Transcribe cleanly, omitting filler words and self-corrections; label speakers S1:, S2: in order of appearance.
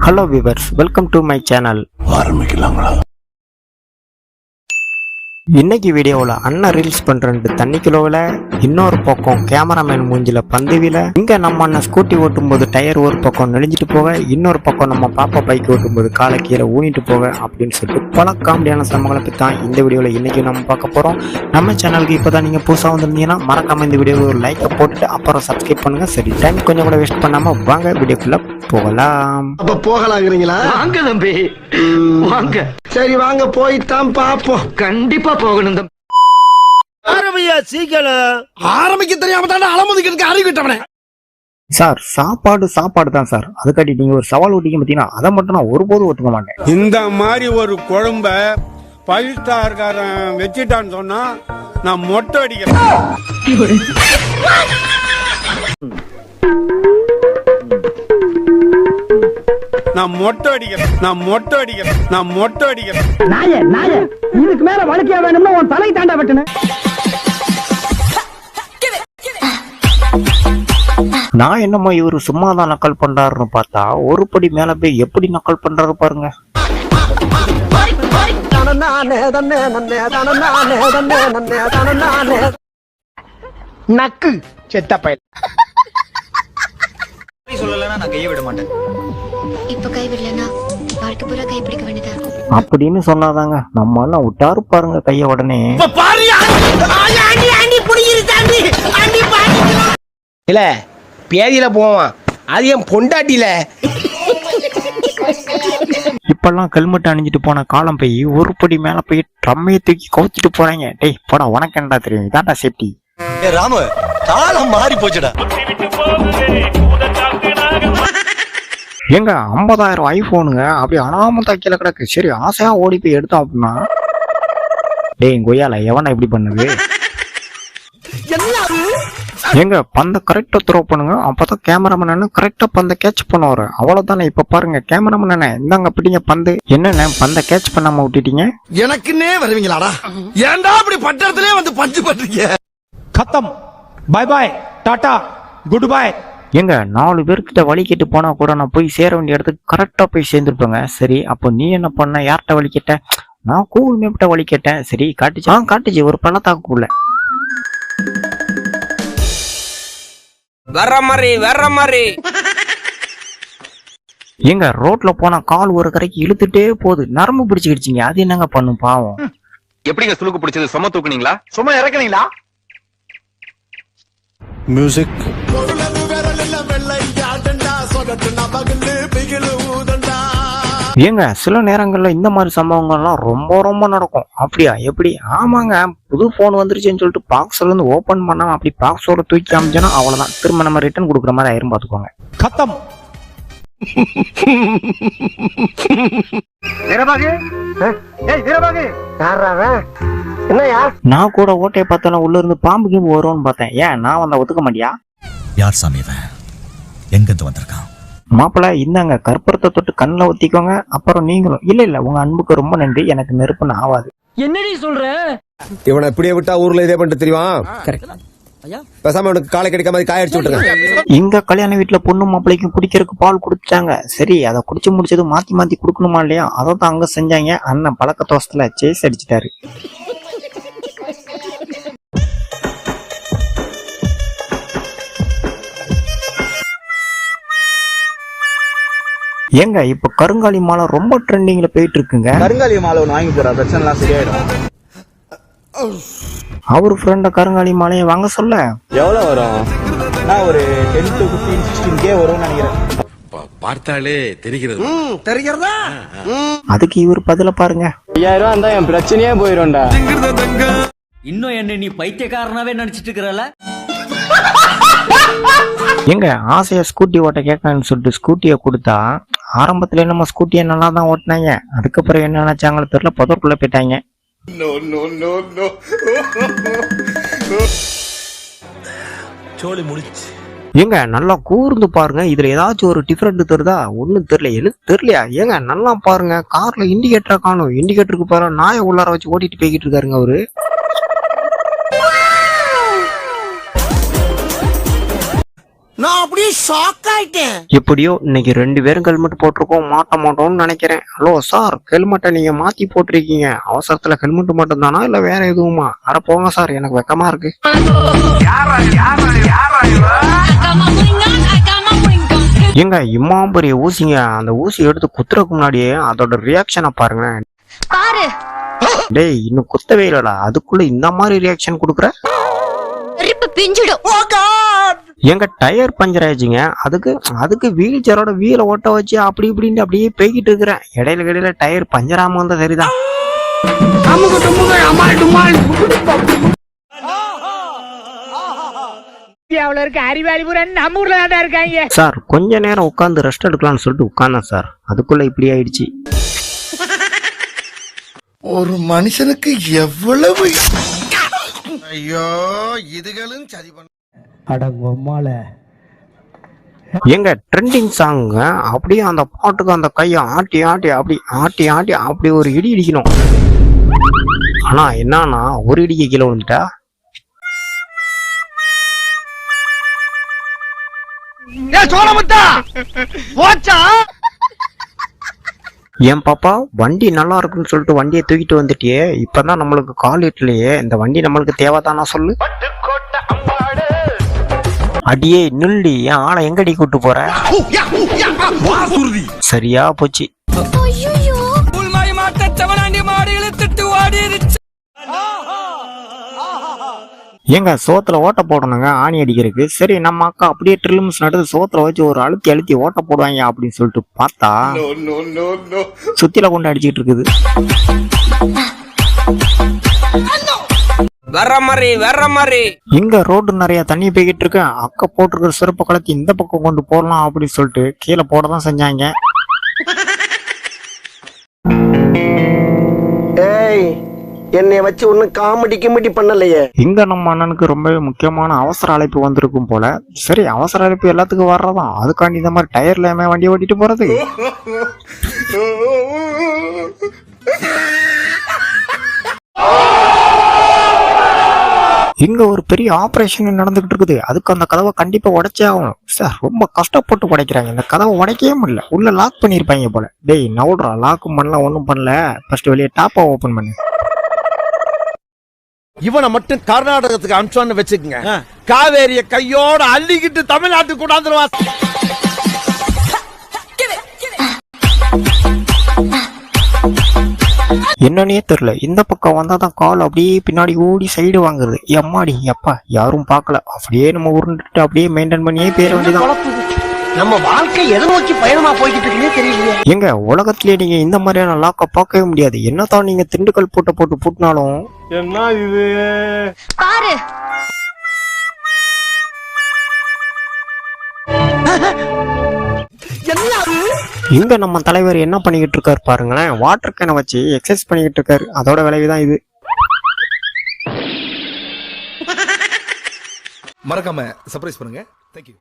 S1: Hello viewers, welcome to my channel.
S2: ஆரம்பிக்கலாங்களா?
S1: இன்னைக்கு வீடியோவில் அண்ணன் ரீல்ஸ் பண்றது தண்ணி கிலோவில், இன்னொரு பக்கம் கேமராமேன் மூஞ்சில பந்துவில, இங்க நம்ம அண்ணன் ஸ்கூட்டி ஓட்டும் போது டயர் ஒரு பக்கம் நெளிஞ்சிட்டு போக, இன்னொரு பக்கம் நம்ம பாப்பா பைக் ஓட்டும் போது காலை கீழே ஊனிட்டு போக அப்படின்னு சொல்லிட்டு பல காமெடியான சம்பவங்களை பற்றி தான் இந்த வீடியோவில் இன்னைக்கு நம்ம பார்க்க போறோம். நம்ம சேனலுக்கு இப்போதான் நீங்க புதுசாக வந்திருந்தீங்கன்னா மறக்காம இந்த வீடியோவை ஒரு லைக்கை போட்டுட்டு அப்புறம் சப்ஸ்கிரைப் பண்ணுங்க. சரி, டைம் கொஞ்சம் கூட வேஸ்ட் பண்ணாம வாங்க வீடியோக்குள்ள போகலாம்.
S3: அப்ப போகலாங்கிறீங்களா?
S4: வாங்க தம்பி வாங்க.
S3: சரி வாங்க, போய்தான் பாப்போம்.
S4: கண்டிப்பா போகணும் தம்பி.
S3: ஆரம்பியா சீக்கிரம். ஆரம்பிக்க தெரியாம தானே அலமுதிக்கிறதுக்கு அறிவிட்டவனே.
S1: சார், சாப்பாடு தான் சார். அதுக்காட்டி நீங்க ஒரு சவால் ஊட்டிங்க பார்த்தீங்கன்னா அதை மட்டும் நான் ஒருபோதும் ஒத்துக்க மாட்டேன்.
S5: இந்த மாதிரி ஒரு குழம்ப 5 ஸ்டார்காரன் வச்சுட்டான்னு சொன்னா நான் மொட்டை அடிக்கிறேன்.
S3: இதுக்கு மேல வழக்கியா வேணும்னா உன் தலை தாண்டா வெட்டணும்.
S1: நான் என்னமோ இவரு சும்மாதான் நக்கல் பண்றாருன்னு பார்த்தா ஒரு படி மேல போய் எப்படி நக்கல் பண்றாரு பாருங்க.
S3: நக்கு செத்த பயல்.
S4: சொல்லலன்னா நான் கையை விட மாட்டேன்.
S6: இப்ப கை விடலன்னா வாழ்க்கை பூரா கை பிடிக்க வேண்டியதா இருக்கும்
S1: அப்படின்னு சொன்னாதாங்க நம்ம எல்லாம் விட்டாரு பாருங்க கைய உடனே.
S3: இல்ல பேதியில போவான், அது என் பொண்டாட்டில.
S1: இப்பெல்லாம் ஹெல்மெட் அணிஞ்சிட்டு போன காலம் போய் ஒரு படி மேல போய் ட்ரம்மையை தூக்கி கவுச்சிட்டு போறாங்க. டேய் போடா, உனக்கு என்னடா தெரியும், இதான்டா சேஃப்டி.
S2: ராமு, காலம் மாறி போச்சுடா.
S1: எங்க 50,000 ஐபோனுங்க அப்படி அனாமத்தா கீழே கிடக்கு. சரி, ஆசையா ஓடி போய் எடுத்தோம் அப்படின்னா, டேய் கொய்யால எவனா இப்படி பண்ணுது? எங்க பந்த கரெக்டா த்ரோ பண்ணுங்க, அப்பதான் கேமராமேன் கரெக்டா பந்த கேட்ச் பண்ணுவாரு. அவ்வளவுதானே. இப்ப பாருங்க கேமராமேன், இந்தாங்க பிடிங்க பந்து. என்னன்னு பந்த கேட்ச் பண்ணாம விட்டுட்டீங்க?
S3: எனக்குன்னே வருவீங்களாடா? ஏன்டா அப்படி பட்டறதுலயே வந்து பஞ்சு பண்றீங்க?
S7: खत्म, bye bye, tata, good bye.
S1: எங்க 4 பேர்கிட்ட வழி கேட்டு போனா கூட நான் போய் சேர வேண்டிய இடத்துக்கு கரெக்டா போய் சேர்ந்துருப்பேங்க. சரி, அப்போ நீ என்ன பண்ண? யார்கிட்ட வழி கேட்ட? நான் கூகுள் மேப்ட வழி கேட்டேன். சரி, காட்டுச்சு ஒரு பள்ளத்தாக்குள்ள.
S4: வர்ற மாதிரி
S1: எங்க ரோட்ல போனா கால் ஒரு கரைக்கு இழுத்துட்டே போகுது, நரம்பு பிடிச்சுக்கிடுச்சிங்க. அது என்னங்க பண்ணும் பாவம்?
S8: எப்படிங்க சுளுக்கு பிடிச்சது? சும்மா தூக்குனீங்களா?
S3: சும்மா இறக்குனீங்களா?
S2: மியூசிக்.
S1: ஏங்க சில நேரங்கள்ல இந்த மாதிரி சம்பவங்கள்லாம் ரொம்ப நடக்கும். அப்படியா? எப்படி? ஆமாங்க, புது போன் வந்துருச்சுன்னு சொல்லிட்டு பாக்ஸ்ல இருந்து ஓபன் பண்ணாம அப்படி பாக்ஸோட தூக்கி காமிச்சோன்னா அவ்வளவுதான், திரும்ப நம்ம ரிட்டர்ன் கொடுக்குற மாதிரி ஆயிரும் பாத்துக்கோங்க.
S7: खत्म.
S3: என்னையா?
S1: நான் கூட ஓட்டையை பார்த்தாலும் உள்ள இருந்து பாம்பு கிம்பு வரும்னு பார்த்தேன். ஏன் நான் வந்தா ஒத்துக்க மாட்டியா?
S2: யார் சாமி இவன்? எங்கிருந்து வந்திருக்கான்?
S1: மாப்பிள்ள, இந்தாங்க கற்பூரத்தை தொட்டு கண்ணில் ஊத்திக்கோங்க. அப்புறம் நீங்களும். இல்ல உங்க அன்புக்கு ரொம்ப நன்றி, எனக்கு நெருப்புன்னு ஆகாது.
S4: என்னடி சொல்ற?
S9: இவனை இப்படியே விட்டா ஊர்ல இதே பண்ணிட்டு தெரியுமா? பேசாம அவனுக்கு காலை கிடைக்காம மாதிரி காய அடிச்சு விட்டுருங்க.
S1: இங்க கல்யாண வீட்டுல பொண்ணு மாப்பிள்ளைக்கும் குடிக்கிறதுக்கு பால் குடிச்சாங்க. சரி, அதை குடிச்சு முடிச்சது மாத்தி குடுக்கணுமா இல்லையா? அதான் அங்க செஞ்சாங்க. அண்ணன் பழக்க தோசத்துல சேஸ் அடிச்சிட்டாரு. ஏங்க இப்ப கருங்காலி மாலை ரொம்ப ட்ரெண்டிங்ல போயிட்டு இருக்குங்க.
S4: கருங்காலி மாலை ஒன்று வாங்கி போற, பிரச்சனை எல்லாம் சரியாயிடும்.
S1: அவரு ஃப்ரெண்ட கருங்காலி மாலையை வாங்க சொல்ல
S4: எவ்வளவு வரும்? நான் ஒரு 10 to 15, 16K வரும்னு நினைக்கிறேன்.
S2: பார்த்தாலே தெரிகிறது.
S3: தெரிகிறதா?
S1: அதுக்கு இவர் பதில பாருங்க.
S4: 5000 ரூபா இருந்தா என் பிரச்சனையே போயிரும்டா.
S10: இன்னும் என்ன நீ பைத்தியக்காரனாவே நினைச்சிட்டு இருக்கிறல?
S1: எங்க ஆசையா ஸ்கூட்டி ஓட்ட கேட்கணும்னு சொல்லிட்டு ஸ்கூட்டியை கொடுத்தா, ஆரம்பத்துல நம்ம ஸ்கூட்டியை நல்லா தான் ஓட்டினாங்க. அதுக்கப்புறம் என்ன நினைச்சாங்களோ தெரியல, புதற்குள்ள போயிட்டாங்க.
S2: சோலி முடிச்சு.
S1: ஏங்க நல்லா கூர்ந்து பாருங்க, இதுல ஏதாச்சும் ஒரு டிஃபரெண்ட் தெரியுதா? ஒண்ணும் தெரியல. எழுது தெரியலையா? ஏங்க நல்லா பாருங்க, கார்ல இண்டிகேட்டரை காணும். இண்டிகேட்டருக்கு பாரு, நாயை உள்ளார வச்சு ஓட்டிட்டு போய்கிட்டு இருக்காருங்க அவரு.
S3: நான் அப்படியே ஷாக் ஆயிட்டேன்.
S1: எப்படியோ இன்னைக்கு 2 பேரும் ஹெல்மெட் போட்டிருக்கோம், மாட்ட மாட்டோம்னு நினைக்கிறேன். ஹலோ சார், ஹெல்மெட்டை நீங்க மாத்தி போட்டிருக்கீங்க, அவசரத்துல ஹெல்மெட் மட்டும் தானா இல்ல வேற எதுவுமா? அட போங்க சார், எனக்கு வெக்கமா இருக்கு. ஏங்க இம்மா பெரிய ஊசிங்க, அந்த ஊசி எடுத்து குத்துறதுக்கு முன்னாடியே அதோட ரியாக்ஷனை பாருங்களேன்.
S6: பாரு
S1: டேய் இன்னும் குத்தவே இல்லடா, அதுக்குள்ள இந்த மாதிரி ரியாக்ஷன் கொடுக்குற?
S6: ரிப்பு பிஞ்சிடும்.
S1: எங்க டயர் பஞ்சர் ஆயிடுச்சுங்க, அதுக்கு வீல் சேரோட வீலை ஓட்ட வச்சு அப்படி இப்படின்னு அப்படியே போய்கிட்டு இருக்கிறேன். இடையில டயர் பஞ்சராம வந்தா சரிதான். சார் கொஞ்ச நேரம் உட்கார்ந்து ரெஸ்ட் எடுக்கலாம்னு சொல்லிட்டு உட்கார்ந்தேன் சார், அதுக்குள்ள இப்படி ஆயிடுச்சு.
S3: ஒரு மனுஷனுக்கு எவ்வளவு ஐயோ இதுகளும் சரி பண்ண.
S1: எங்க ட்ரெண்டிங் சாங்க அப்படியே அந்த பாட்டுக்கு அந்த கையை ஆட்டி அப்படி ஒரு இடி இடிக்கணும். ஆனா என்னன்னா ஒரு இடிக்கு கீழே விழுந்துட்டா. என் பாப்பா வண்டி நல்லா இருக்குன்னு சொல்லிட்டு வண்டியை தூக்கிட்டு வந்துட்டியே, இப்பதான் நம்மளுக்கு கால் இட்லையே, இந்த வண்டி நம்மளுக்கு தேவைதானா சொல்லு? அடியே நில்லி, என் ஆளை எங்கடி கூட்டு போற? சரியா போச்சு. ஏங்க சோத்துல ஓட்ட போடணுங்க ஆணி அடிக்கிறதுக்கு. சரி நம்ம அக்கா அப்படியே ட்ரில்ஸ் நடுத்து சோத்துல வச்சு ஒரு அழுத்தி ஓட்ட போடுவாங்க அப்படின்னு சொல்லிட்டு பார்த்தா சுத்தில கொண்டு அடிச்சுட்டு இருக்குது.
S10: வர்ற மாதிரி
S1: இங்க ரோடு நிறைய தண்ணி போய்கிட்டு இருக்கு. அக்கா போட்டிருக்கிற சிறப்பு கலத்தி இந்த பக்கம் கொண்டு போடலாம் அப்படின்னு சொல்லிட்டு கீழே போடதான் செஞ்சாங்க.
S3: என்னை வச்சு ஒன்னும் காமெடி பண்ணலையே.
S1: இங்க நம்ம அண்ணனுக்கு ரொம்ப முக்கியமான அவசர அழைப்பு வந்திருக்கும் போல. சரி அவசர அழைப்பு எல்லாத்துக்கும் வர்றதான், அதுக்காண்டி இந்த மாதிரி டயர்ல வண்டி ஓட்டிட்டு போறது. இங்க ஒரு பெரிய ஆபரேஷன் நடந்துகிட்டு இருக்குது. அதுக்கு அந்த கதவை கண்டிப்பா உடைச்சே ஆகணும் சார். ரொம்ப கஷ்டப்பட்டு உடைக்கிறாங்க, இந்த கதவை உடைக்கவே முடியல. உள்ள லாக் பண்ணிருப்பாங்க போல. டேய் நவுடுறா, லாக்கும் பண்ணல ஒன்னும் பண்ணல, ஃபர்ஸ்ட் வெளியே டாப்பா ஓபன் பண்ணு.
S3: இவனை மட்டும் கர்நாடகத்துக்கு அனுப்பிச்சோன்னு வச்சுக்கங்க, காவேரிய கையோட அள்ளிக்கிட்டு தமிழ்நாட்டுக்கு கொண்டாந்துருவான்.
S1: என்னன்னே தெரியல, இந்த பக்கம் வந்தாதான் கால் அப்படியே பின்னாடி ஓடி சைடு வாங்குறது. எம்மாடி எப்பா யாரும் பார்க்கல, அப்படியே நம்ம உருண்டுட்டு அப்படியே மெயின்டைன் பண்ணியே பேர வேண்டியதான்.
S3: நம்ம வாழ்க்கை எதை நோக்கி பயணமா போய்கிட்டு இருக்குன்னே தெரியல.
S1: எங்க உலகத்திலேயே நீங்க இந்த மாதிரியான லாக்க பார்க்கவே முடியாது. என்னதான் நீங்க திண்டுக்கல் போட்டு பூட்டினாலும்
S5: என்ன இது
S6: பாரு
S1: இங்க நம்ம தலைவர் என்ன பண்ணிக்கிட்டு இருக்காரு பாருங்களேன். வாட்டர் கேனை வச்சு எக்ஸசைஸ் பண்ணிக்கிட்டு இருக்காரு. அதோட விளைவுதான் இது.
S3: மறக்காம சர்ப்ரைஸ் பண்ணுங்க. தேங்க்யூ.